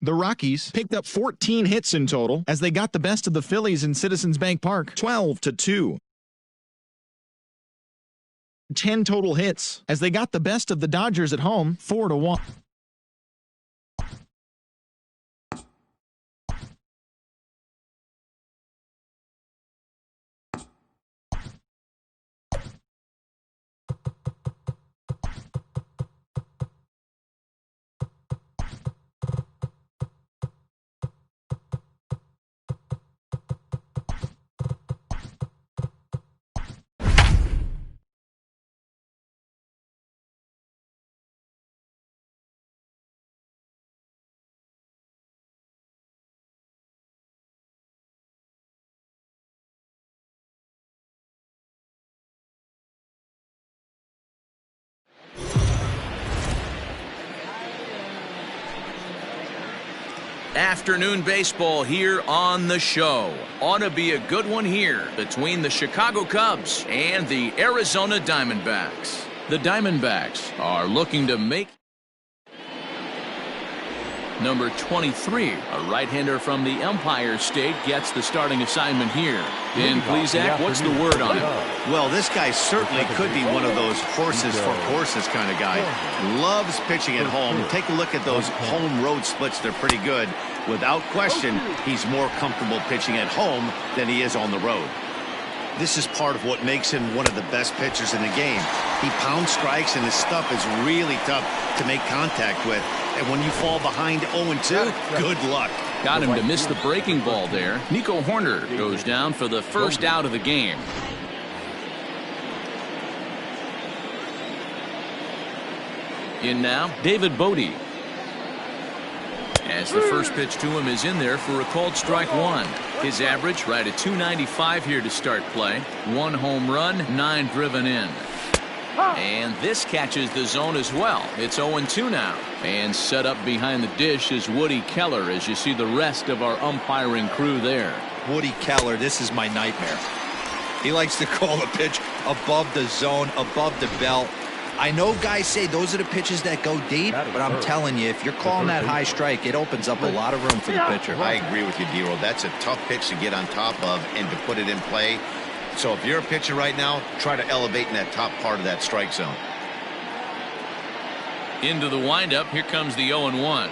The Rockies picked up 14 hits in total as they got the best of the Phillies in Citizens Bank Park, 12-2. 10 total hits as they got the best of the Dodgers at home, 4-1. Afternoon baseball here on the show. Ought to be a good one here between the Chicago Cubs and the Arizona Diamondbacks. The Diamondbacks are looking to make number 23, a right-hander from the Empire State, gets the starting assignment here. Ben Plesac, what's the word on it? Well, this guy certainly could be one of those horses for courses kind of guy. Loves pitching at home. Take a look at those home road splits. They're pretty good. Without question, he's more comfortable pitching at home than he is on the road. This is part of what makes him one of the best pitchers in the game. He pounds strikes, and his stuff is really tough to make contact with. And when you fall behind 0-2, good luck. Got him to miss the breaking ball there. Nico Horner goes down for the first out of the game. In now, David Bodie. As the first pitch to him is in there for a called strike one. His average right at .295 here to start play. 1 home run, 9 driven in. And this catches the zone as well. It's 0-2 now. And set up behind the dish is Woody Keller as you see the rest of our umpiring crew there. Woody Keller, this is my nightmare. He likes to call the pitch above the zone, above the belt. I know guys say those are the pitches that go deep, but I'm telling you, if you're calling that high strike, it opens up a lot of room for the pitcher. I agree with you, D-Roll. That's a tough pitch to get on top of and to put it in play. So if you're a pitcher right now, try to elevate in that top part of that strike zone. Into the windup, here comes the 0-1.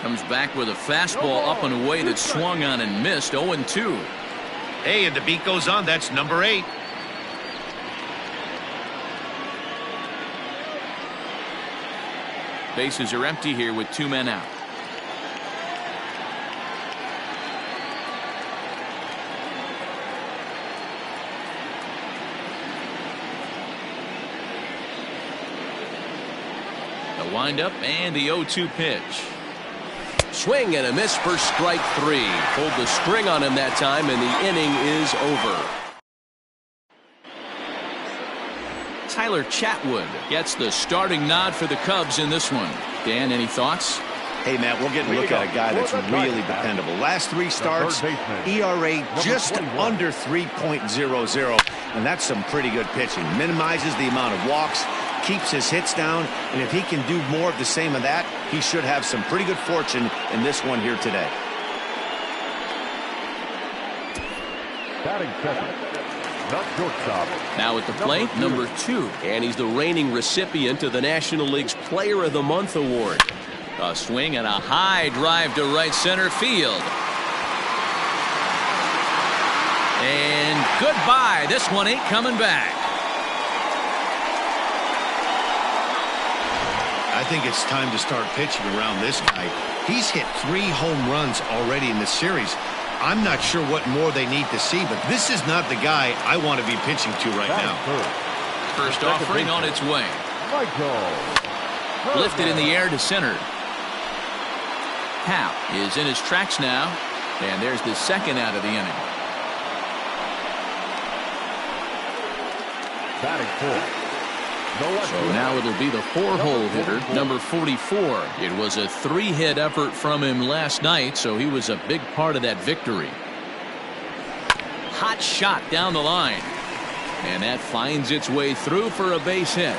Comes back with a fastball up and away that swung on and missed. 0-2. Hey, and the beat goes on. That's number 8. Bases are empty here with 2 men out. The windup and the 0-2 pitch. Swing and a miss for strike 3. Pulled the string on him that time, and the inning is over. Tyler Chatwood gets the starting nod for the Cubs in this one. Dan, any thoughts? Hey, Matt, we're getting a look at a guy that's really dependable. Last 3 starts, ERA just under 3.00, and that's some pretty good pitching. Minimizes the amount of walks, keeps his hits down, and if he can do more of the same of that, he should have some pretty good fortune in this one here today. Batting second. Now at the plate, number 2, and he's the reigning recipient of the National League's Player of the Month award. A swing and a high drive to right center field. And goodbye. This one ain't coming back. I think it's time to start pitching around this guy. He's hit 3 home runs already in this series. I'm not sure what more they need to see, but this is not the guy I want to be pitching to right now. First offering on its way. Lifted in the air to center. Hap is in his tracks now, and there's the second out of the inning. Batting 4. So now it'll be the 4-hole hitter, number 44. It was a 3-hit effort from him last night, so he was a big part of that victory. Hot shot down the line. And that finds its way through for a base hit.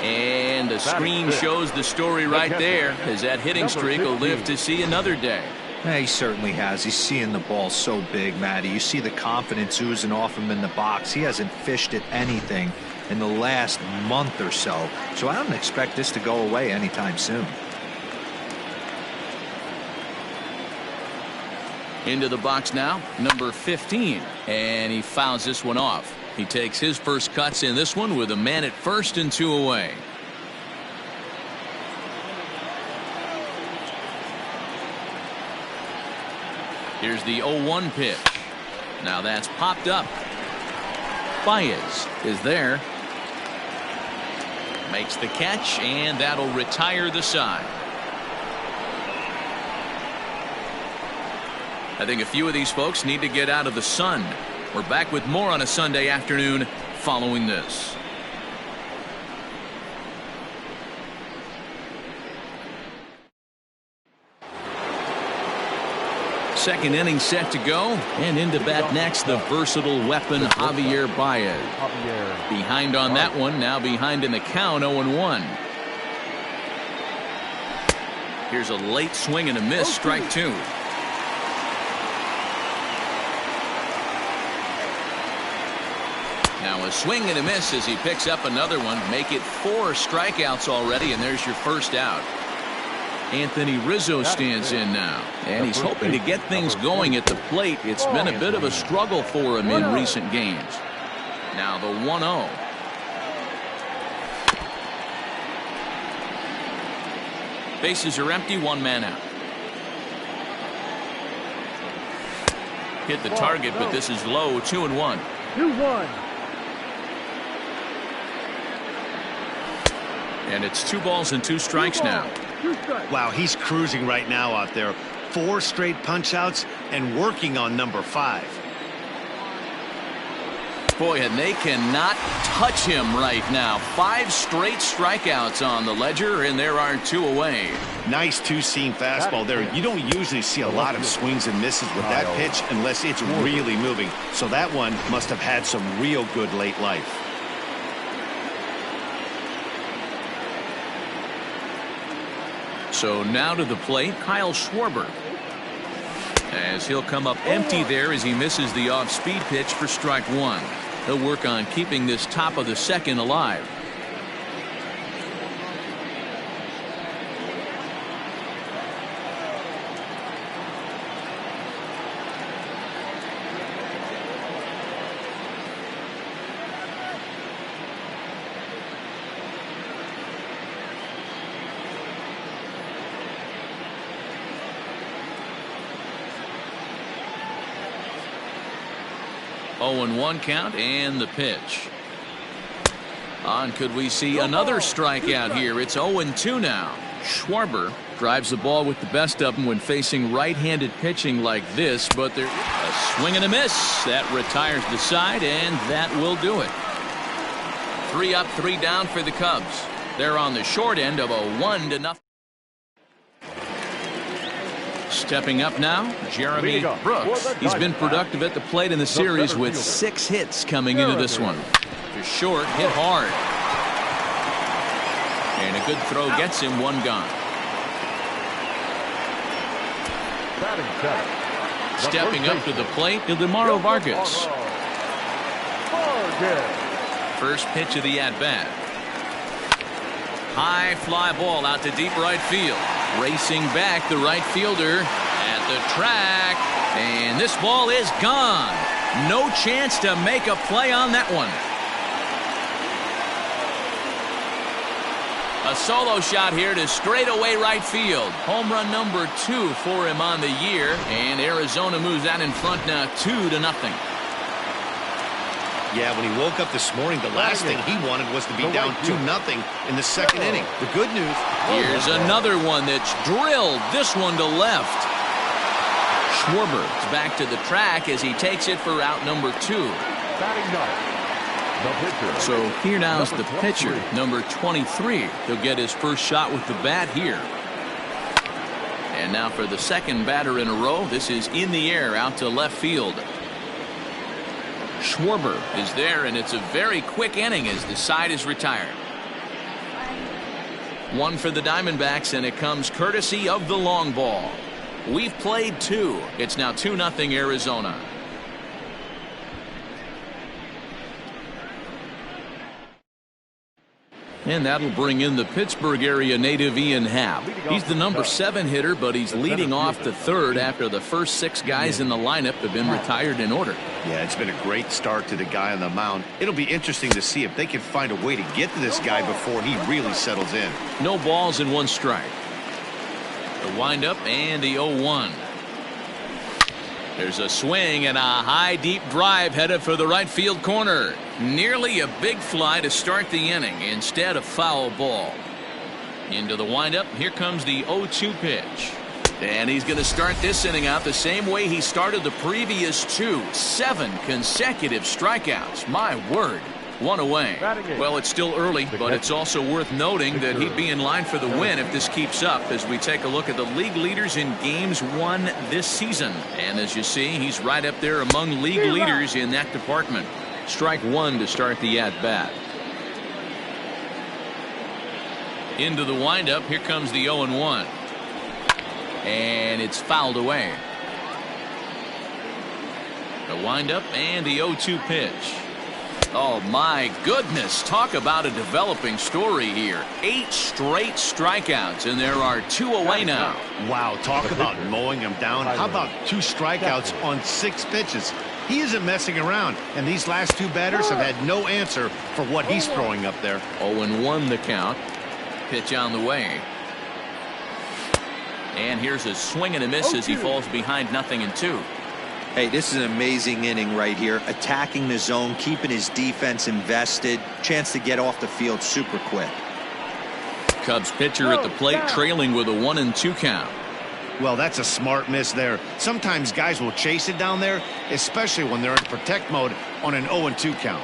And the screen shows the story right there, as that hitting streak will live to see another day. Yeah, he certainly has. He's seeing the ball so big, Matty. You see the confidence oozing off him in the box. He hasn't fished at anything in the last month or so. So I don't expect this to go away anytime soon. Into the box now, number 15. And he fouls this one off. He takes his first cuts in this one with a man at first and 2 away. Here's the 0-1 pitch. Now that's popped up. Baez is there. Makes the catch, and that'll retire the side. I think a few of these folks need to get out of the sun. We're back with more on a Sunday afternoon following this. Second inning set to go, and into bat next, the versatile weapon Javier Baez. Behind on that one, now behind in the count, 0-1. Here's a late swing and a miss, strike 2. Now a swing and a miss as he picks up another one. Make it 4 strikeouts already, and there's your first out. Anthony Rizzo stands in now, and he's hoping to get things going at the plate. It's been a bit of a struggle for him in recent games. Now the 1-0. Bases are empty, 1 man out. Hit the target, but this is low, 2-1. 2-1. And it's 2 balls and 2 strikes now. Wow, he's cruising right now out there. 4 straight punch outs and working on number 5. Boy, and they cannot touch him right now. 5 straight strikeouts on the ledger, and there are 2 away. Nice 2-seam fastball there. You don't usually see a lot of swings and misses with that pitch unless it's really moving. So that one must have had some real good late life. So now to the plate, Kyle Schwarber. As he'll come up empty there as he misses the off-speed pitch for strike 1. He'll work on keeping this top of the second alive. Oh, and 1 count, and the pitch. On, could we see another strikeout here? It's 0-2 now. Schwarber drives the ball with the best of them when facing right-handed pitching like this, but there's a swing and a miss. That retires the side, and that will do it. 3 up, 3 down for the Cubs. They're on the short end of a 1-0. Stepping up now, Jeremy Brooks. He's been productive at the plate in the series with 6 hits coming into this one. To short, hit hard. And a good throw gets him 1 gone. Stepping up to the plate, Ildemaro Vargas. First pitch of the at-bat. High fly ball out to deep right field. Racing back, the right fielder at the track, and this ball is gone. No chance to make a play on that one. A solo shot here to straightaway right field. Home run number 2 for him on the year, and Arizona moves out in front now 2-0. Yeah, when he woke up this morning, the last thing he wanted was to be down 2-0 in the second inning. The good news. Here's another one that's drilled. This one to left. Schwarber is back to the track as he takes it for out number 2. So here now is the pitcher, number 23. He'll get his first shot with the bat here. And now for the second batter in a row. This is in the air out to left field. Schwarber is there, and it's a very quick inning as the side is retired. One for the Diamondbacks, and it comes courtesy of the long ball. We've played 2. It's now 2-0 Arizona. And that'll bring in the Pittsburgh area native Ian Happ. He's the number 7 hitter, but he's leading off the third after the first 6 guys in the lineup have been retired in order. Yeah, it's been a great start to the guy on the mound. It'll be interesting to see if they can find a way to get to this guy before he really settles in. No balls and 1 strike. The windup and the 0-1. There's a swing and a high deep drive headed for the right field corner. Nearly a big fly to start the inning. Instead, a foul ball. Into the windup. Here comes the 0-2 pitch. And he's going to start this inning out the same way he started the previous 2. 7 consecutive strikeouts. My word. 1 away. Well, it's still early, but it's also worth noting that he'd be in line for the win if this keeps up as we take a look at the league leaders in games won this season. And as you see, he's right up there among league leaders in that department. Strike 1 to start the at-bat. Into the windup. Here comes the 0-1. And it's fouled away. The windup and the 0-2 pitch. Oh, my goodness. Talk about a developing story here. 8 straight strikeouts, and there are 2 away now. Wow, talk about mowing him down. How about 2 strikeouts on 6 pitches? He isn't messing around, and these last 2 batters have had no answer for what he's throwing up there. 0-1 the count. Pitch on the way. And here's a swing and a miss as he falls behind 0-2. Hey, this is an amazing inning right here. Attacking the zone, keeping his defense invested. Chance to get off the field super quick. Cubs pitcher at the plate trailing with a 1-2 count. Well, that's a smart miss there. Sometimes guys will chase it down there, especially when they're in protect mode on an 0-2 count.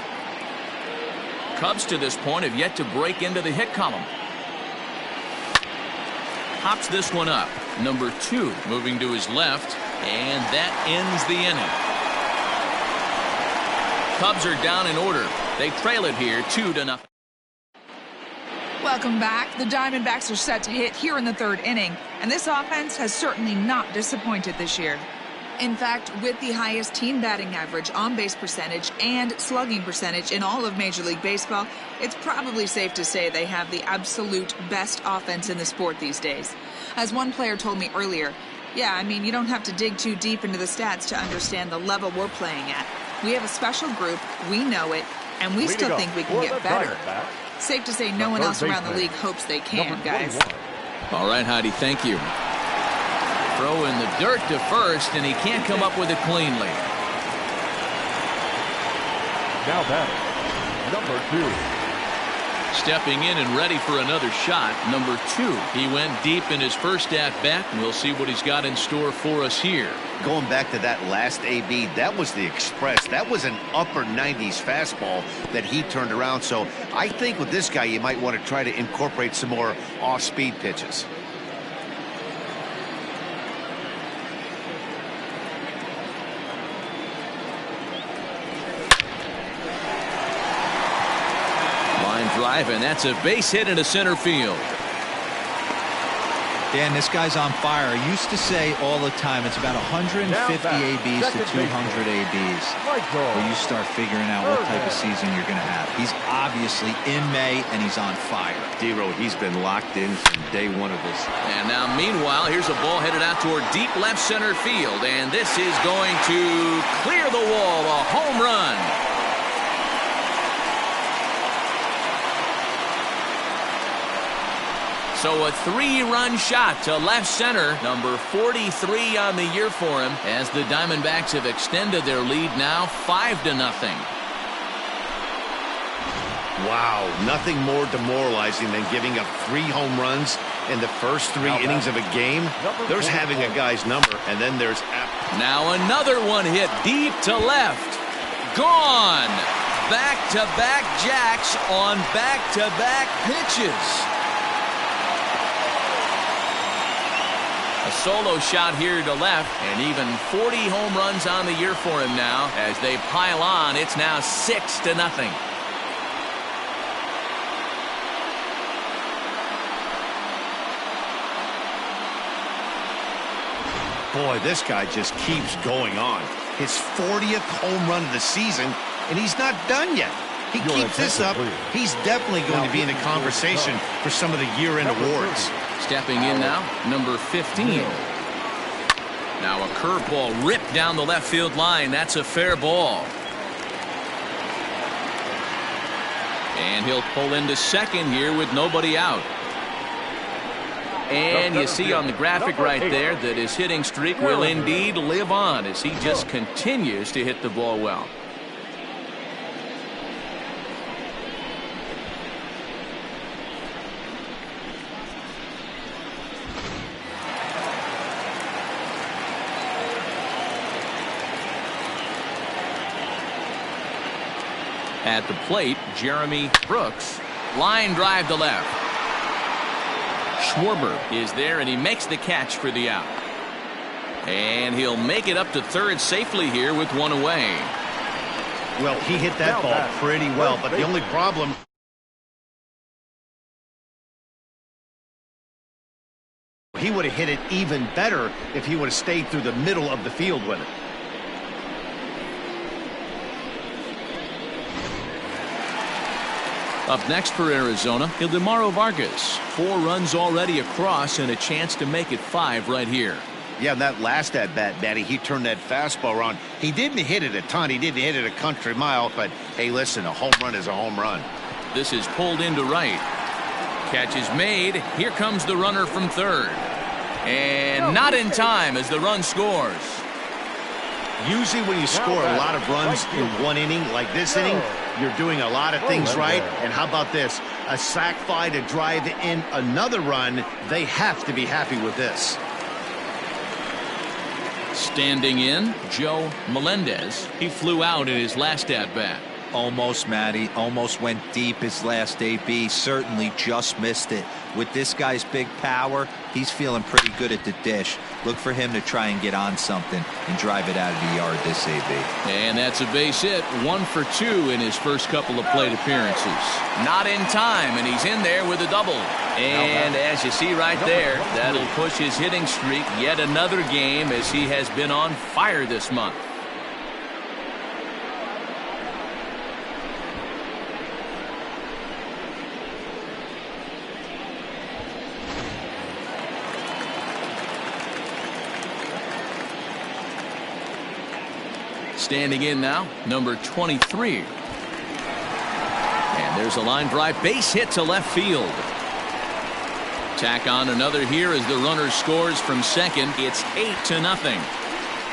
Cubs to this point have yet to break into the hit column. Hops this one up. Number 2 moving to his left. And that ends the inning. Cubs are down in order. They trail it here 2-0. Welcome back. The Diamondbacks are set to hit here in the 3rd inning, and this offense has certainly not disappointed this year. In fact, with the highest team batting average, on-base percentage, and slugging percentage in all of Major League Baseball, it's probably safe to say they have the absolute best offense in the sport these days. As one player told me earlier, yeah, I mean, you don't have to dig too deep into the stats to understand the level we're playing at. We have a special group, we know it, and we still think we can get better. Safe to say no one else around the league hopes they can, guys. All right, Heidi, thank you. Throw in the dirt to first, and he can't come up with it cleanly. Now batting, number 2. Stepping in and ready for another shot, number 2. He went deep in his first at-bat, and we'll see what he's got in store for us here. Going back to that last AB, that was the express. That was an upper 90s fastball that he turned around. So I think with this guy, you might want to try to incorporate some more off-speed pitches. Drive, and that's a base hit into center field. Dan, this guy's on fire. I used to say all the time it's about 150 ABs to 200 ABs where you start figuring out what type of season you're going to have. He's obviously in May, and he's on fire. D-Row, he's been locked in from day 1 of this. And now, meanwhile, here's a ball headed out toward deep left center field, and this is going to clear the wall, a home run. So a 3-run shot to left center, number 43 on the year for him, as the Diamondbacks have extended their lead now 5-0. Wow, nothing more demoralizing than giving up 3 home runs in the first 3 innings of a game. There's having a guy's number, and then there's... Now another one hit deep to left. Gone! Back-to-back jacks on back-to-back pitches. A solo shot here to left, and even 40 home runs on the year for him now. As they pile on, it's now 6-0. Boy, this guy just keeps going on. His 40th home run of the season, and he's not done yet. He keeps this up, he's definitely going to be in the conversation for some of the year-end awards. Stepping in now, number 15. Now a curveball ripped down the left field line. That's a fair ball. And he'll pull into second here with nobody out. And you see on the graphic right there that his hitting streak will indeed live on as he just continues to hit the ball well. At the plate, Jeremy Brooks. Line drive to left. Schwarber is there, and he makes the catch for the out. And he'll make it up to third safely here with one away. Well, he hit that ball pretty well, but the only problem... he would have hit it even better if he would have stayed through the middle of the field with it. Up next for Arizona, Ildemaro Vargas. 4 runs already across and a chance to make it 5 right here. Yeah, that last at-bat, Matty, he turned that fastball around. He didn't hit it a ton. He didn't hit it a country mile, but hey, listen, a home run is a home run. This is pulled into right. Catch is made. Here comes the runner from third. And not in time as the run scores. Usually when you score a lot of runs in one inning, like this inning, you're doing a lot of things right. And how about this? A sac fly to drive in another run. They have to be happy with this. Standing in, Joe Melendez. He flew out in his last at-bat. Almost, Matty. Almost went deep his last AB. Certainly just missed it. With this guy's big power, he's feeling pretty good at the dish. Look for him to try and get on something and drive it out of the yard this AB. And that's a base hit. 1 for 2 in his first couple of plate appearances. Not in time, and he's in there with a double. And as you see right there, that'll push his hitting streak yet another game as he has been on fire this month. Standing in now, number 23. And there's a line drive base hit to left field. Tack on another here as the runner scores from second. It's 8-0.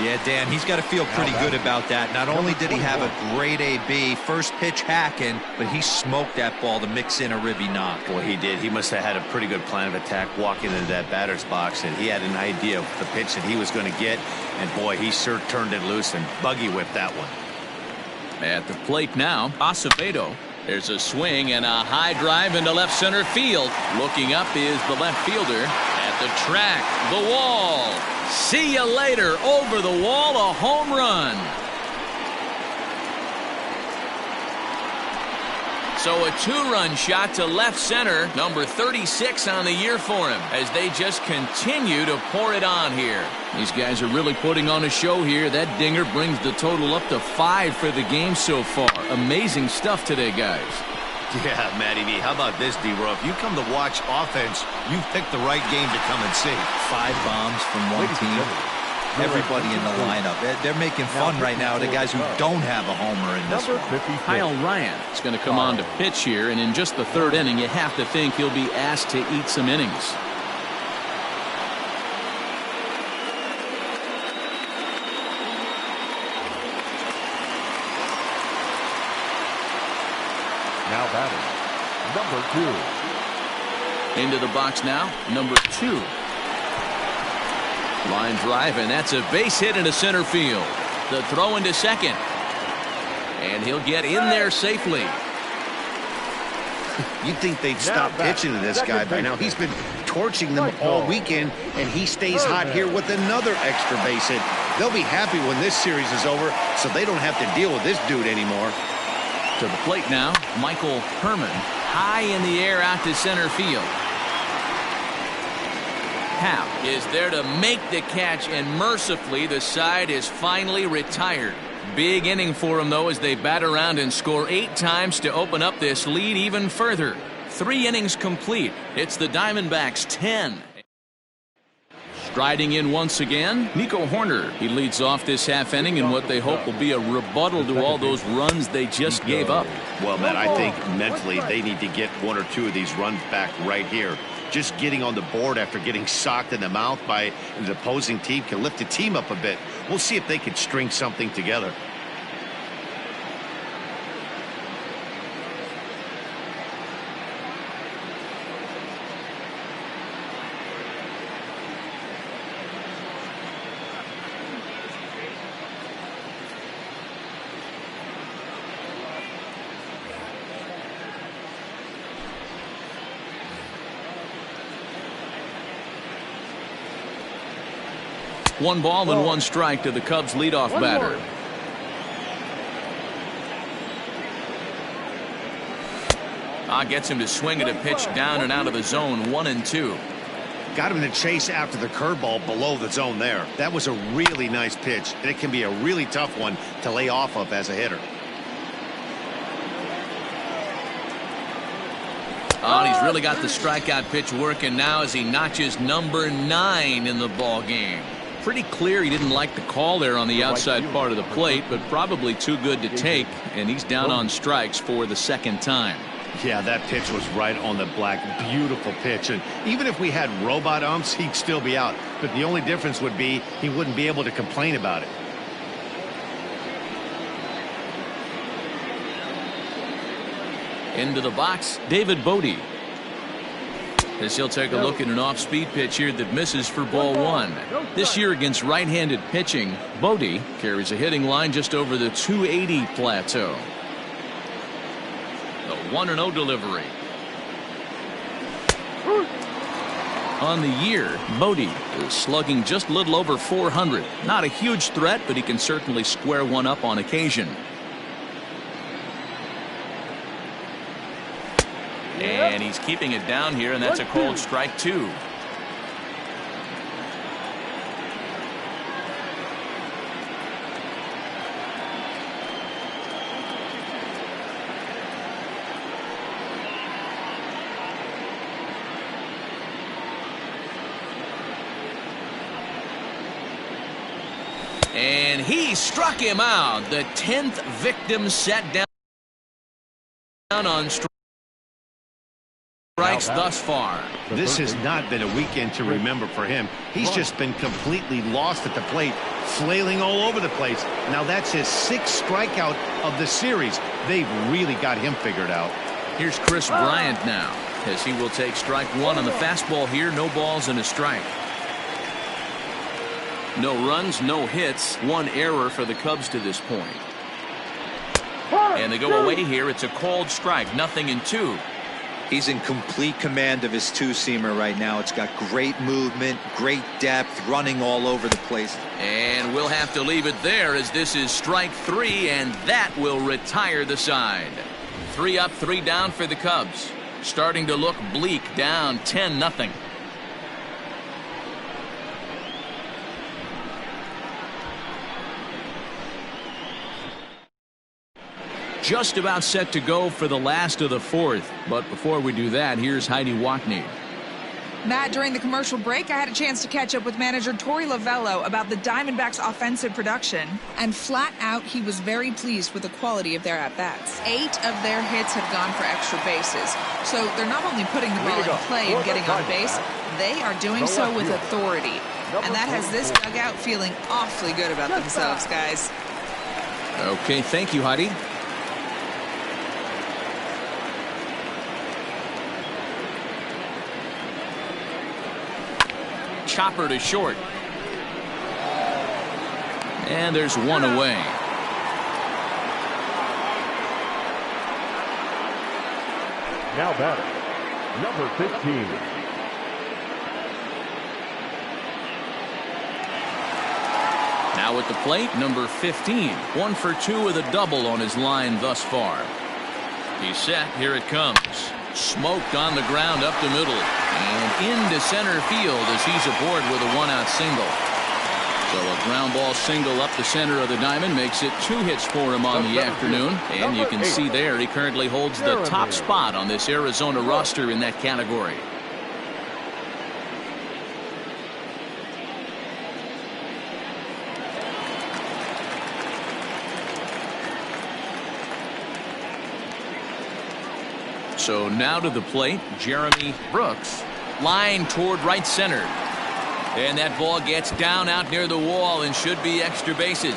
Yeah, Dan, he's got to feel pretty good about that. Not only did he have a great AB, first pitch hacking, but he smoked that ball to mix in a ribby knock. Boy, he did. He must have had a pretty good plan of attack walking into that batter's box, and he had an idea of the pitch that he was going to get. And boy, he sure turned it loose and buggy whipped that one. At the plate now, Acevedo. There's a swing and a high drive into left center field. Looking up is the left fielder at the track, the wall. See you later. Over the wall, a home run. So a 2-run shot to left center, number 36 on the year for him, as they just continue to pour it on here. These guys are really putting on a show here. That dinger brings the total up to 5 for the game so far. Amazing stuff today, guys. Yeah, Matty V. How about this, D-Row? If you come to watch offense, you've picked the right game to come and see. 5 bombs from one team. Everybody in the lineup. They're making fun right now of the guys who don't have a homer in this one. Kyle Ryan is going to come on to pitch here, and in just the 3rd inning, you have to think he'll be asked to eat some innings. Now batting, number 2. Into the box now, number 2. Line drive, and that's a base hit into center field. The throw into second. And he'll get in there safely. You'd think they'd stop pitching to this guy by now. He's been torching them all weekend, and he stays hot here with another extra base hit. They'll be happy when this series is over, so they don't have to deal with this dude anymore. To the plate now, Michael Herman. High in the air out to center field. Hap is there to make the catch, and mercifully the side is finally retired. Big inning for them, though, as they bat around and score 8 times to open up this lead even further. 3 innings complete. It's the Diamondbacks 10. Striding in once again, Nico Horner. He leads off this half inning in what they hope will be a rebuttal to all those runs they just gave up. Well, Matt, I think mentally they need to get 1 or 2 of these runs back right here. Just getting on the board after getting socked in the mouth by the opposing team can lift the team up a bit. We'll see if they can string something together. One ball and 1 strike to the Cubs leadoff batter. Gets him to swing at a pitch down and out of the zone. 1-2. Got him to chase after the curveball below the zone there. That was a really nice pitch, and it can be a really tough one to lay off of as a hitter. He's really got the strikeout pitch working now as he notches number 9 in the ball game. Pretty clear he didn't like the call there on the outside part of the plate, but probably too good to take, and he's down on strikes for the 2nd time. Yeah, that pitch was right on the black. Beautiful pitch. And even if we had robot umps, he'd still be out. But the only difference would be he wouldn't be able to complain about it. Into the box, David Bodie. As he'll take a look at an off-speed pitch here that misses for ball 1. This year against right-handed pitching, Bodie carries a hitting line just over the 280 plateau. The 1-0 delivery. On the year, Bodie is slugging just a little over 400. Not a huge threat, but he can certainly square one up on occasion. And he's keeping it down here, and that's a called strike 2. And he struck him out. The 10th victim set down on strikes thus far. This has not been a weekend to remember for him. He's just been completely lost at the plate, flailing all over the place. Now that's his 6th strikeout of the series. They've really got him figured out. Here's Chris Bryant now, as he will take strike 1 on the fastball here. No balls and a strike. No runs, no hits, 1 error for the Cubs to this point. And they go away here. It's a called strike, 0-2. He's in complete command of his 2-seamer right now. It's got great movement, great depth, running all over the place. And we'll have to leave it there, as this is strike 3, and that will retire the side. 3 up, 3 down for the Cubs. Starting to look bleak, down 10-0. Just about set to go for the last of the 4th. But before we do that, here's Heidi Watney. Matt, during the commercial break, I had a chance to catch up with manager Torey Lovello about the Diamondbacks' offensive production. And flat out, he was very pleased with the quality of their at-bats. 8 of their hits have gone for extra bases. So they're not only putting the ball in play and getting on base, they are doing so with authority. And that has this dugout feeling awfully good about themselves, guys. Okay, thank you, Heidi. Chopper to short. And there's 1 away. Now batting, number 15. Now at the plate, number 15. 1 for 2 with a double on his line thus far. He's set. Here it comes. Smoked on the ground up the middle. And into center field as he's aboard with a one-out single. So a ground ball single up the center of the diamond makes it 2 hits for him on the afternoon. And you can see there he currently holds the top spot on this Arizona roster in that category. So now to the plate, Jeremy Brooks. Line toward right center. And that ball gets down out near the wall and should be extra bases.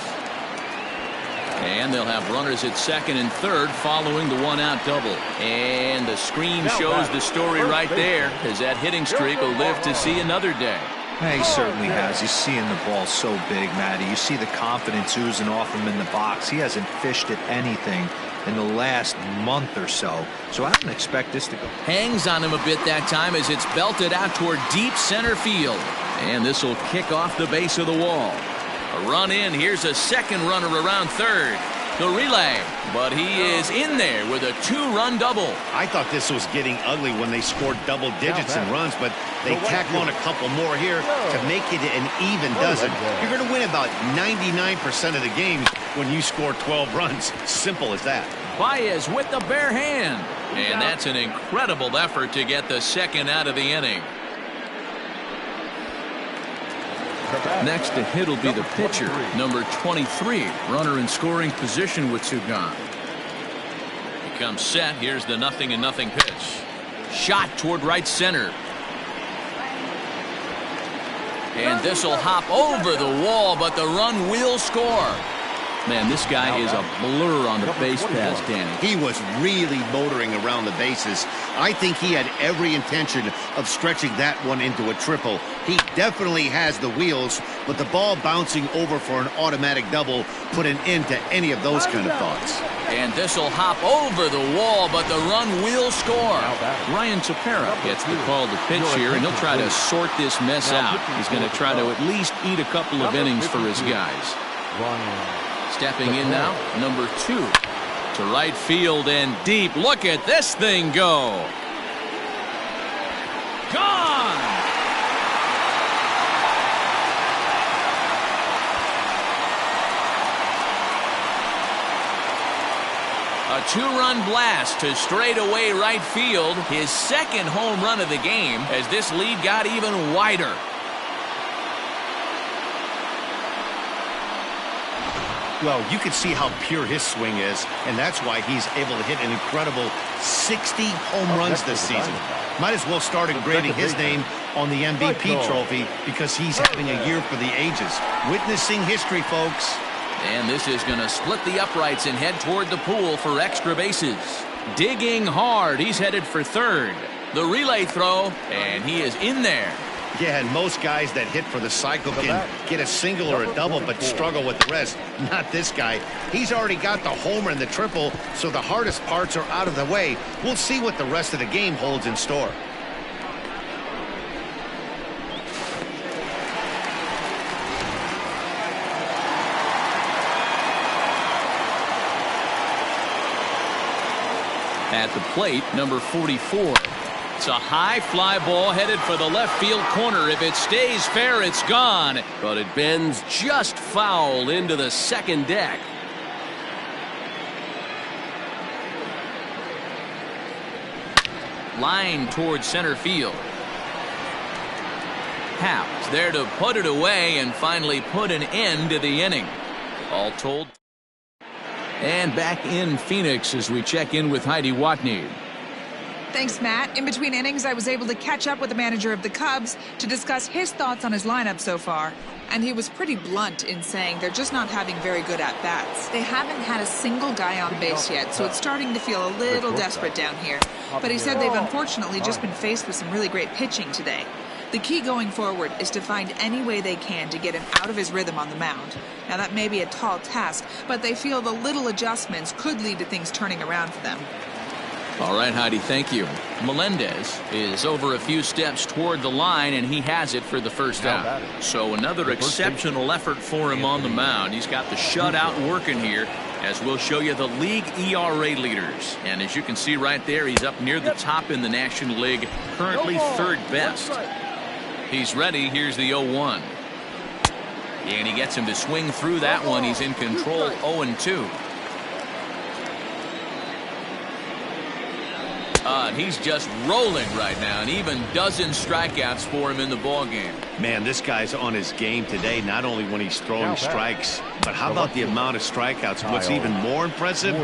And they'll have runners at second and third following the one-out double. And the screen shows the story right there, as that hitting streak will live to see another day. Yeah, he certainly has. He's seeing the ball so big, Matty. You see the confidence oozing off him in the box. He hasn't fished at anything in the last month or so. So I don't expect this to go. Hangs on him a bit that time as it's belted out toward deep center field. And this will kick off the base of the wall. A run in. Here's a second runner around third. The relay. But he is in there with a 2-run double. I thought this was getting ugly when they scored double digits in runs, but they tack on a couple more here to make it an even dozen. You're going to win about 99% of the games when you score 12 runs. Simple as that. Baez with the bare hand. And that's an incredible effort to get the second out of the inning. Next to hit will be the pitcher, number 23, runner in scoring position with 2 gone. He comes set. Here's the 0-0 pitch. Shot toward right center. And this will hop over the wall, but the run will score. Man, this guy is a blur on the base pass, Danny. He was really motoring around the bases. I think he had every intention of stretching that one into a triple. He definitely has the wheels, but the ball bouncing over for an automatic double put an end to any of those kind of thoughts. And this will hop over the wall, but the run will score. Ryan Tepera gets the call to pitch here, and he'll try to sort this mess out. He's going to try to at least eat a couple of innings for his guys. Stepping in now, number 2. To right field and deep. Look at this thing go. Gone! A 2-run blast to straightaway right field. His second home run of the game as this lead got even wider. Well, you can see how pure his swing is, and that's why he's able to hit an incredible 60 home runs this season. Might as well start engraving his name on the MVP trophy because he's having a year for the ages. Witnessing history, folks. And this is going to split the uprights and head toward the pool for extra bases. Digging hard. He's headed for third. The relay throw, and he is in there. Yeah, and most guys that hit for the cycle can get a single or a double but struggle with the rest. Not this guy. He's already got the homer and the triple, so the hardest parts are out of the way. We'll see what the rest of the game holds in store. At the plate, number 44. It's a high fly ball headed for the left field corner. If it stays fair, it's gone. But it bends just foul into the second deck. Line towards center field. Happ's there to put it away and finally put an end to the inning. All told. And back in Phoenix as we check in with Heidi Watney. Thanks, Matt. In between innings, I was able to catch up with the manager of the Cubs to discuss his thoughts on his lineup so far. And he was pretty blunt in saying they're just not having very good at-bats. They haven't had a single guy on base yet, so it's starting to feel a little desperate down here. But he said they've unfortunately just been faced with some really great pitching today. The key going forward is to find any way they can to get him out of his rhythm on the mound. Now, that may be a tall task, but they feel the little adjustments could lead to things turning around for them. All right, Heidi, thank you. Melendez is over a few steps toward the line, and he has it for the first out. So another exceptional effort for him on the mound. He's got the shutout working here, as we'll show you the league ERA leaders. And as you can see right there, he's up near the top in the National League, currently third best. He's ready. Here's the 0-1. And he gets him to swing through that one. He's in control, 0-2. And he's just rolling right now, and even dozen strikeouts for him in the ball game. Man, this guy's on his game today, not only when he's throwing strikes, but how about the amount of strikeouts? What's even more impressive,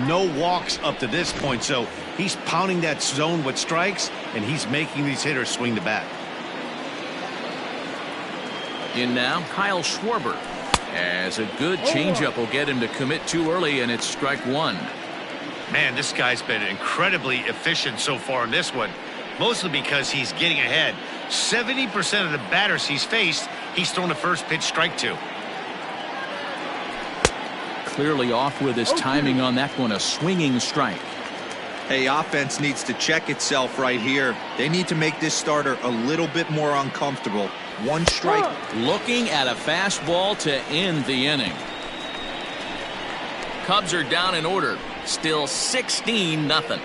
no walks up to this point. So he's pounding that zone with strikes, and he's making these hitters swing the bat. In now, Kyle Schwarber. As a good changeup will get him to commit too early, and it's strike one. Man, this guy's been incredibly efficient so far in this one, mostly because he's getting ahead. 70% of the batters he's faced, he's thrown the first pitch strike to. Clearly off with his timing on that one, a swinging strike. Hey, offense needs to check itself right here. They need to make this starter a little bit more uncomfortable. One strike. Looking at a fastball to end the inning. Cubs are down in order. Still 16-0.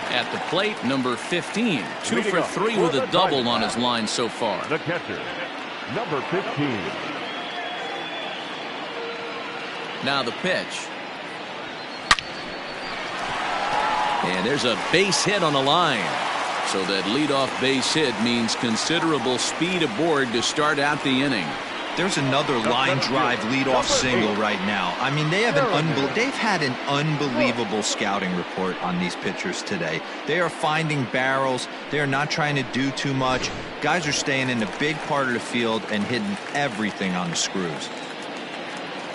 At the plate, number 15. 2 for 3 with a double on his line so far. The catcher, number 15. Now the pitch. And there's a base hit on the line. So that leadoff base hit means considerable speed aboard to start out the inning. There's another line drive leadoff single right now. I mean, they've had an unbelievable scouting report on these pitchers today. They are finding barrels. They are not trying to do too much. Guys are staying in the big part of the field and hitting everything on the screws.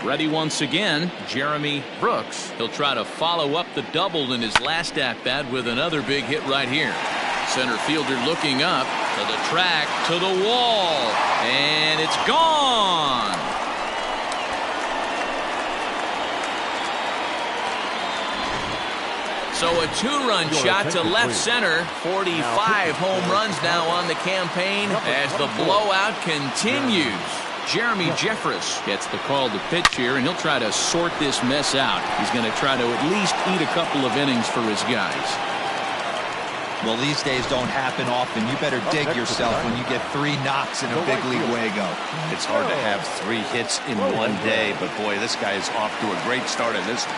Ready once again, Jeremy Brooks. He'll try to follow up the double in his last at-bat with another big hit right here. Center fielder looking up to the track, to the wall, and it's gone. So a two-run shot to left center. 45 home runs now on the campaign as the blowout continues. Jeremy Jeffress gets the call to pitch here, and he'll try to sort this mess out. He's going to try to at least eat a couple of innings for his guys. Well, these days don't happen often. You better dig yourself when you get 3 knocks in a big league Wago. It's hard to have 3 hits in one day, but boy, this guy is off to a great start in this.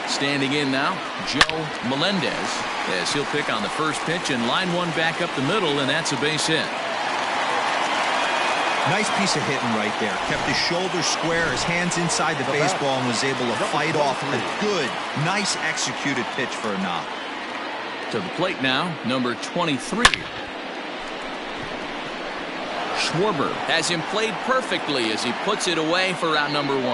Standing in now, Joe Melendez, as he'll pick on the first pitch and line one back up the middle, and that's a base hit. Nice piece of hitting right there. Kept his shoulders square, his hands inside the baseball, and was able to fight off a good, nice executed pitch for a knock. To the plate now, number 23. Schwarber has him played perfectly as he puts it away for out number 1.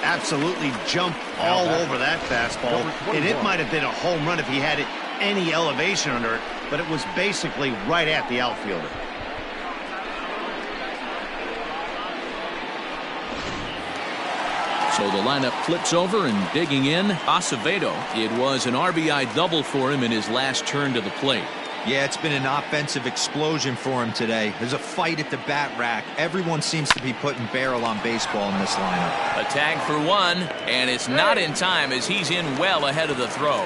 Absolutely jumped all over that fastball, and it might have been a home run if he had any elevation under it, but it was basically right at the outfielder. So the lineup flips over, and digging in, Acevedo. It was an RBI double for him in his last turn to the plate. Yeah, it's been an offensive explosion for him today. There's a fight at the bat rack. Everyone seems to be putting barrel on baseball in this lineup. A tag for 1, and it's not in time as he's in well ahead of the throw.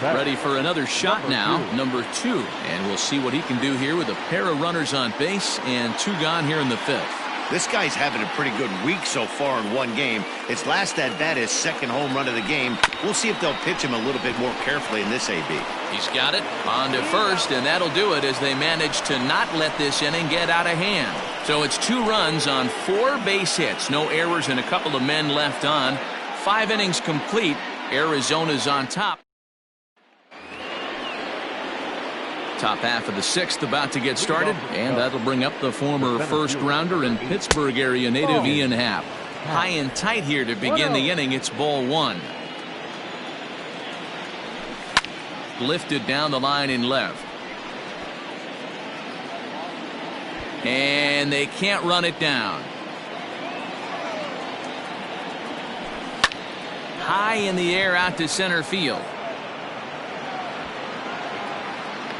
Ready for another shot now, number 2. And we'll see what he can do here with a pair of runners on base and 2 gone here in the 5th. This guy's having a pretty good week so far in one game. His last at-bat is second home run of the game. We'll see if they'll pitch him a little bit more carefully in this AB. He's got it on to first, and that'll do it as they manage to not let this inning get out of hand. So it's 2 runs on 4 base hits. No errors and a couple of men left on. 5 innings complete. Arizona's on top. Top half of the 6th about to get started, and that'll bring up the former first-rounder and Pittsburgh area native Ian Happ. High and tight here to begin the inning. It's ball 1. Lifted down the line in left. And they can't run it down. high in the air out to center field.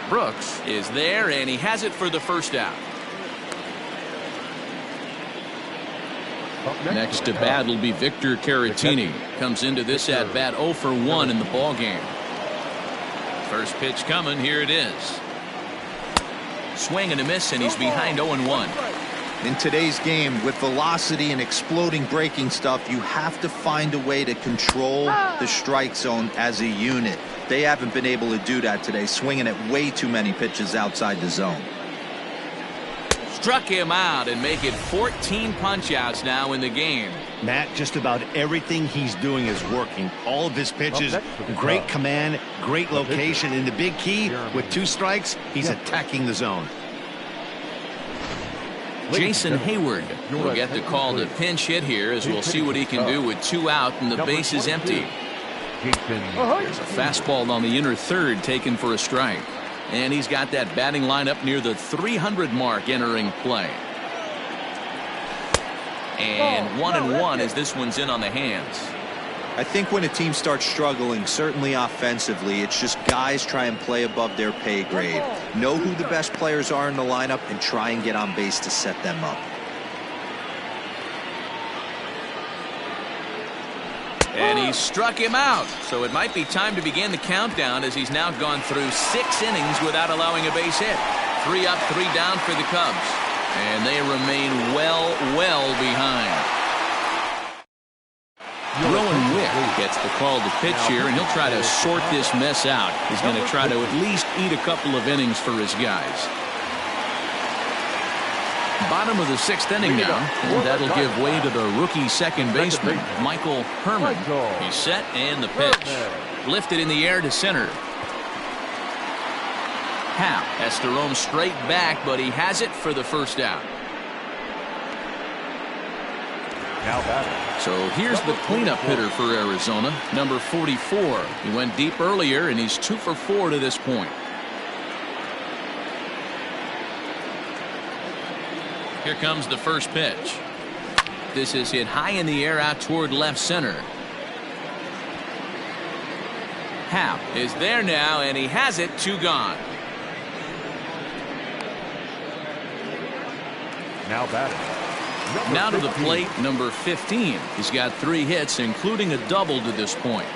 Brooks is there, and he has it for the first out. Next to bat will be Victor Caratini. Comes into this at bat 0 for 1 in the ball game. First pitch coming. Here it is. Swing and a miss, and he's behind 0-1. In today's game, with velocity and exploding breaking stuff, you have to find a way to control the strike zone as a unit. They haven't been able to do that today, swinging at way too many pitches outside the zone. Struck him out and make it 14 punch-outs now in the game. Matt, just about everything he's doing is working. All of his pitches, great command, great location, and the big key, with 2 strikes, he's attacking the zone. Jason Hayward will get the call to pinch hit here, as we'll see what he can do with 2 out and the base is empty. There's a fastball on the inner third taken for a strike. And he's got that batting lineup near the 300 mark entering play. And 1-1 as this one's in on the hands. I think when a team starts struggling, certainly offensively, it's just guys try and play above their pay grade. Know who the best players are in the lineup and try and get on base to set them up. And he struck him out. So it might be time to begin the countdown, as he's now gone through 6 innings without allowing a base hit. 3 up, 3 down for the Cubs. And they remain well behind. Rowan Wick gets the call to pitch here, and he'll try to sort this mess out. He's going to try to at least eat a couple of innings for his guys. Bottom of the 6th inning now, and that'll give way to the rookie second baseman, Michael Herman. He's set, and the pitch. Lifted in the air to center. Happ has to roam straight back, but he has it for the first out. So here's the cleanup hitter for Arizona, number 44. He went deep earlier, and he's 2 for 4 to this point. Here comes the first pitch. This is hit high in the air out toward left center. Happ is there now, and he has it. 2 gone. Now batting. Now to the plate, number 15. He's got 3 hits, including a double to this point.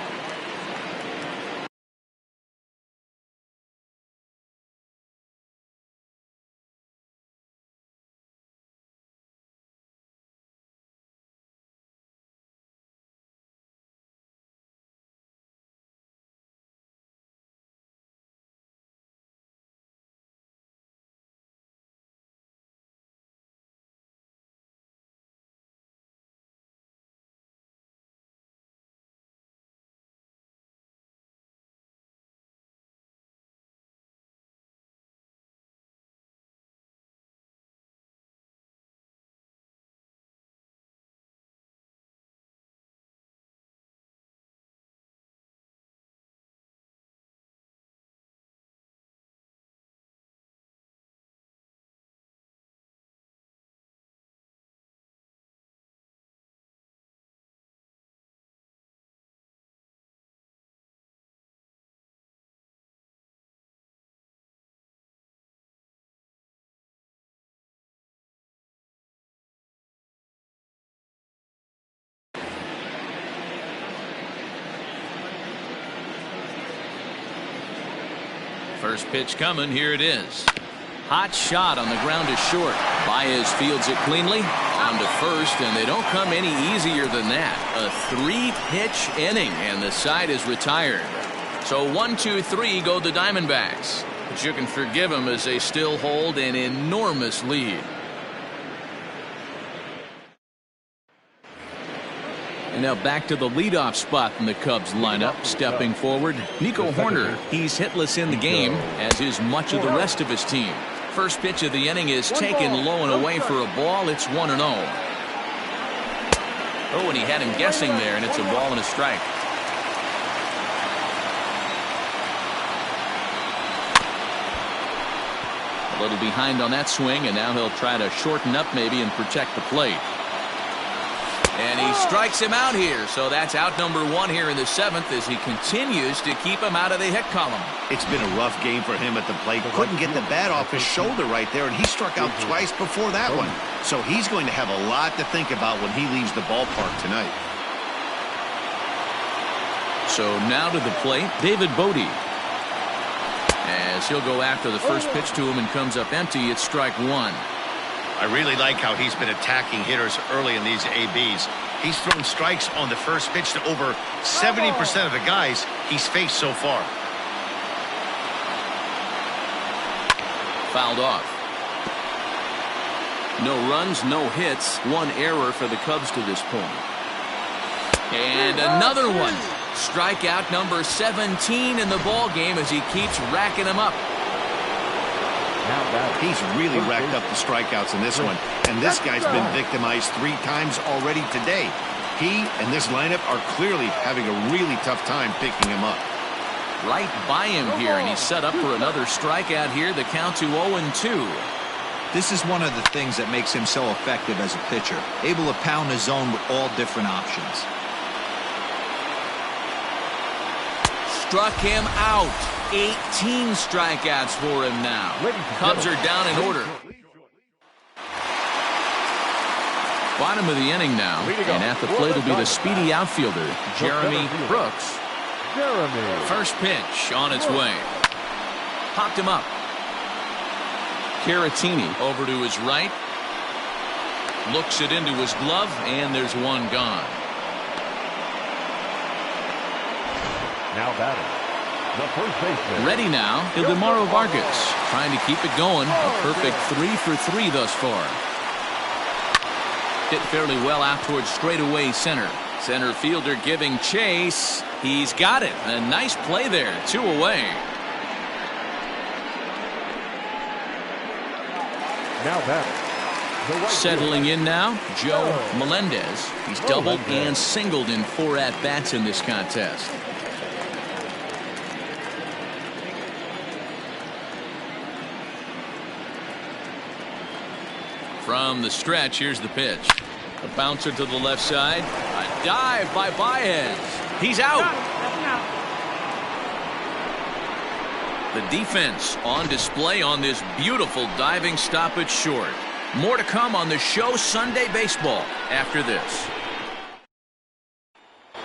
First pitch coming. Here it is. Hot shot on the ground to short. Baez fields it cleanly. On to first, and they don't come any easier than that. A 3-pitch inning, and the side is retired. So 1-2-3 go the Diamondbacks. But you can forgive them, as they still hold an enormous lead. And now back to the leadoff spot in the Cubs lineup. Stepping forward, Nico Horner. He's hitless in the game, as is much of the rest of his team. First pitch of the inning is taken low and away for a ball. It's 1-0. Oh, and he had him guessing there, and it's a ball and a strike. A little behind on that swing, and now he'll try to shorten up maybe and protect the plate. And he strikes him out here, so that's out number 1 here in the 7th as he continues to keep him out of the hit column. It's been a rough game for him at the plate. Couldn't get the bat off his shoulder right there, and he struck out twice before that one. So he's going to have a lot to think about when he leaves the ballpark tonight. So now to the plate, David Bodie. As he'll go after the first pitch to him and comes up empty, it's strike 1. I really like how he's been attacking hitters early in these ABs. He's thrown strikes on the first pitch to over 70% of the guys he's faced so far. Fouled off. No runs, no hits, 1 error for the Cubs to this point. And another one. Strikeout number 17 in the ball game as he keeps racking them up. He's really racked up the strikeouts in this one, and this guy's been victimized 3 times already today. He and this lineup are clearly having a really tough time picking him up. Right by him here, and he's set up for another strikeout here. The count to 0-2. This is one of the things that makes him so effective as a pitcher, able to pound the zone with all different options. Struck him out. 18 strikeouts for him now. Cubs are down in order. Bottom of the inning now, and at the plate will be the speedy outfielder, Jeremy Brooks. First pitch on its way. Popped him up. Caratini over to his right. Looks it into his glove, and there's one gone. Now batting, the first baseman. Ready now, Ildemaro Vargas, trying to keep it going. A perfect 3 for 3 thus far. Hit fairly well out towards straightaway center. Center fielder giving chase. He's got it. A nice play there. 2 away. Now batting, the right Settling in now, Joe Melendez. He's doubled and singled in 4 at-bats in this contest. From the stretch, here's the pitch. A bouncer to the left side. A dive by Baez. He's out. The defense on display on this beautiful diving stoppage short. More to come on the show Sunday Baseball after this.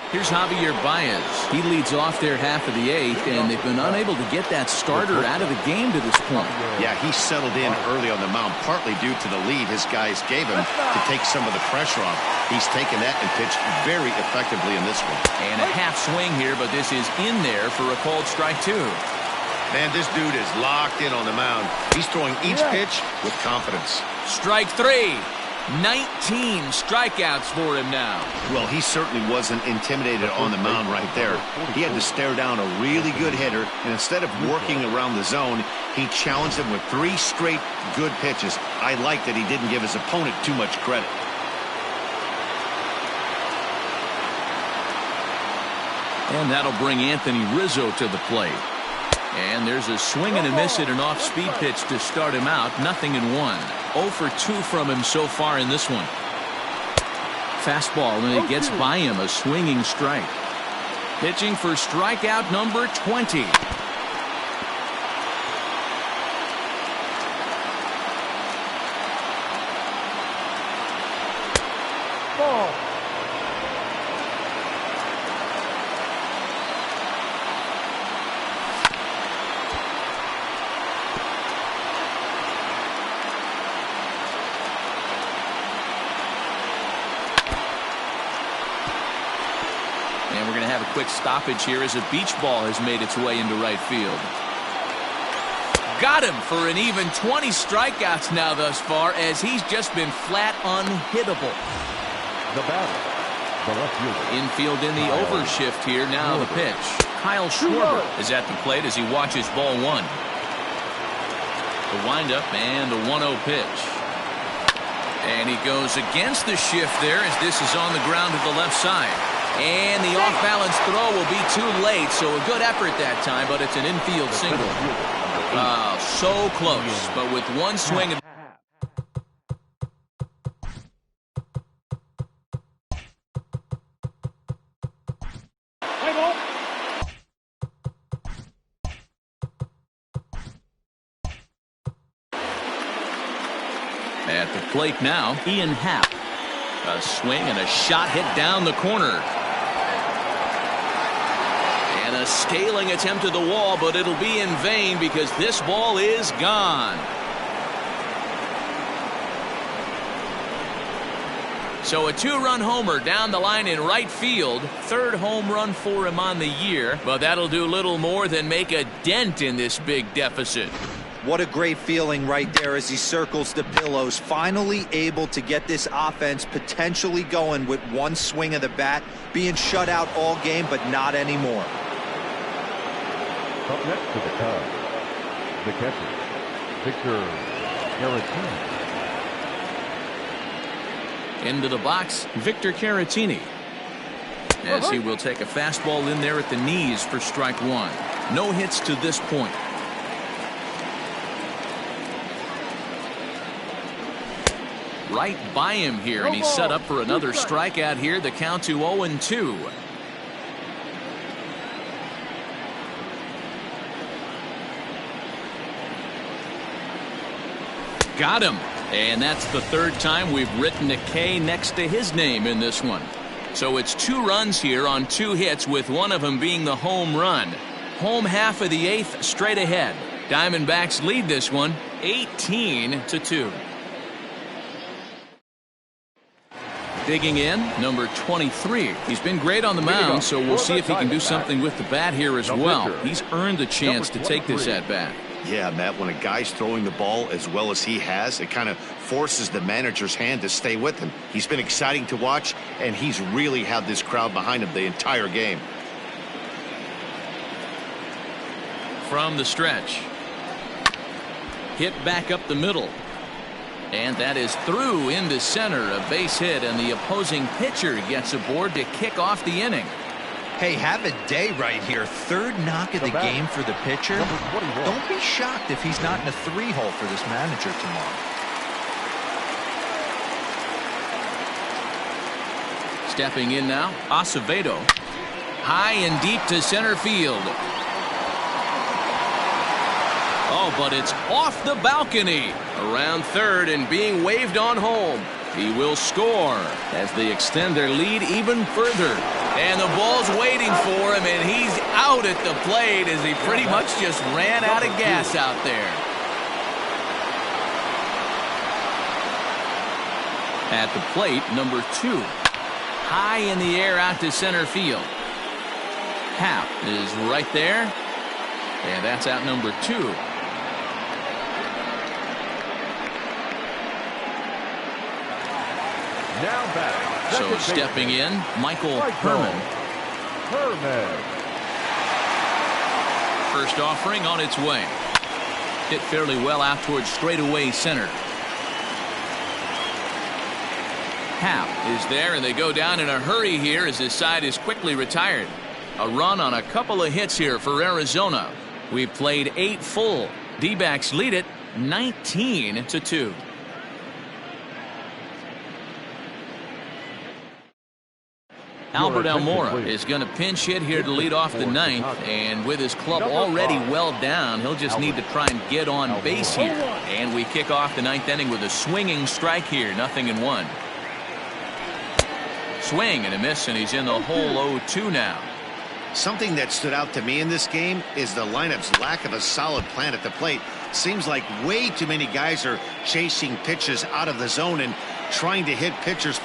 Here's Javier Baez. He leads off their half of the 8th, and they've been unable to get that starter out of the game to this point. Yeah, he settled in early on the mound, partly due to the lead his guys gave him to take some of the pressure off. He's taken that and pitched very effectively in this one. And a half swing here, but this is in there for a called strike 2. Man, this dude is locked in on the mound. He's throwing each pitch with confidence. Strike 3. 19 strikeouts for him now. Well, he certainly wasn't intimidated on the mound right there. He had to stare down a really good hitter, and instead of working around the zone, he challenged him with 3 straight good pitches. I like that he didn't give his opponent too much credit. And that'll bring Anthony Rizzo to the plate. And there's a swing and a miss at an off-speed pitch to start him out. 0-1. 0 for 2 from him so far in this one. Fastball, and it gets by him. A swinging strike. Pitching for strikeout number 20. ball. And we're going to have a quick stoppage here as a beach ball has made its way into right field. Got him for an even 20 strikeouts now thus far, as he's just been flat unhittable. The batter, the left fielder. Infield in the overshift here. Now the pitch. Kyle Schwarber is at the plate as he watches ball 1. The windup and the 1-0 pitch. And he goes against the shift there as this is on the ground to the left side. And the off-balance throw will be too late, so a good effort that time, but it's an infield single. So close, but with one swing. At the plate now, Ian Happ. A swing and a shot hit down the corner. And a scaling attempt at the wall, but it'll be in vain because this ball is gone. So a two-run homer down the line in right field. Third home run for him on the year, but that'll do little more than make a dent in this big deficit. What a great feeling right there as he circles the pillows. Finally able to get this offense potentially going with one swing of the bat. Being shut out all game, but not anymore. Up next to the Cubs, the catcher, Victor Caratini. Into the box, Victor Caratini. As he will take a fastball in there at the knees for strike one. No hits to this point. Right by him here, and he's set up for another strikeout here. The count to 0-2. Got him. And that's the third time we've written a K next to his name in this one. So it's 2 runs here on 2 hits, with one of them being the home run. Home half of the 8th straight ahead. Diamondbacks lead this one 18-2. Digging in, number 23. He's been great on the mound, so we'll see if he can do something with the bat here as well. He's earned a chance to take this at bat. Yeah, Matt, when a guy's throwing the ball as well as he has, it kind of forces the manager's hand to stay with him. He's been exciting to watch, and he's really had this crowd behind him the entire game. From the stretch. Hit back up the middle. And that is through into center, a base hit, and the opposing pitcher gets aboard to kick off the inning. Hey, have a day right here. Third knock of the game for the pitcher. Don't be shocked if he's not in a 3-hole for this manager tomorrow. Stepping in now, Acevedo. High and deep to center field. Oh, but it's off the balcony. Around third and being waved on home. He will score as they extend their lead even further. And the ball's waiting for him, and he's out at the plate as he pretty much just ran out of gas out there. At the plate, number 2. High in the air out to center field. Happ is right there. And that's out number 2. Now back. So stepping in, Michael Herman. First offering on its way. Hit fairly well out towards straightaway center. Happ is there, and they go down in a hurry here as his side is quickly retired. A run on a couple of hits here for Arizona. We've played 8 full. D-backs lead it 19-2. Albert Almora is going to pinch hit here to lead off the 9th, and with his club already well down, he'll just need to try and get on base here. And we kick off the 9th inning with a swinging strike here, 0-1. Swing and a miss, and he's in the hole 0-2 now. Something that stood out to me in this game is the lineup's lack of a solid plan at the plate. Seems like way too many guys are chasing pitches out of the zone and trying to hit pitchers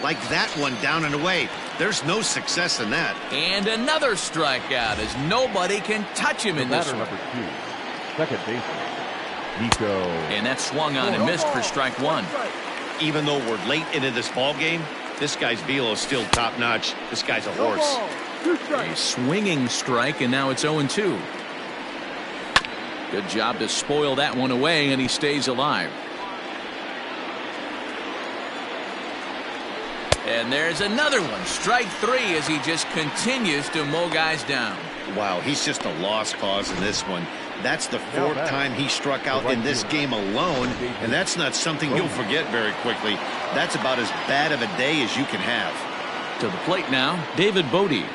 like that one down and away. There's no success in that. And another strikeout as nobody can touch him in this one. Number 2, second baseman, Nico. And that swung on and missed for strike 1. Even though we're late into this ball game, this guy's velo is still top notch. This guy's a horse. A swinging strike, and now it's 0-2. Good job to spoil that one away, and he stays alive. And there's another one. Strike 3 as he just continues to mow guys down. Wow, he's just a lost cause in this one. That's the 4th time he struck out in this game alone, and that's not something you'll forget very quickly. That's about as bad of a day as you can have. To the plate now, David Bodie.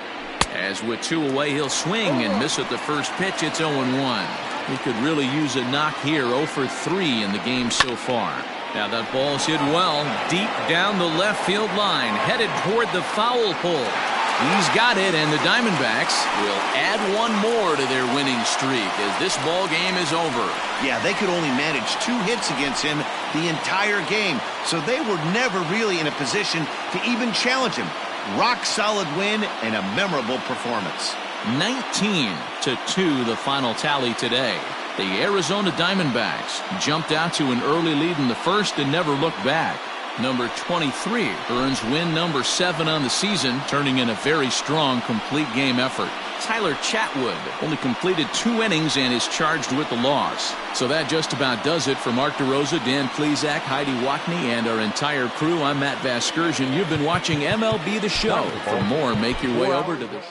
As with 2 away, he'll swing and miss at the first pitch. It's 0-1. He could really use a knock here. 0 for 3 in the game so far. Now that ball's hit well, deep down the left field line, headed toward the foul pole. He's got it, and the Diamondbacks will add one more to their winning streak as this ball game is over. Yeah, they could only manage 2 hits against him the entire game, so they were never really in a position to even challenge him. Rock solid win and a memorable performance. 19-2 the final tally today. The Arizona Diamondbacks jumped out to an early lead in the first and never looked back. Number 23 earns win number 7 on the season, turning in a very strong complete game effort. Tyler Chatwood only completed 2 innings and is charged with the loss. So that just about does it for Mark DeRosa, Dan Plesac, Heidi Watney, and our entire crew. I'm Matt Vasgersian. You've been watching MLB The Show. For more, make your way over to the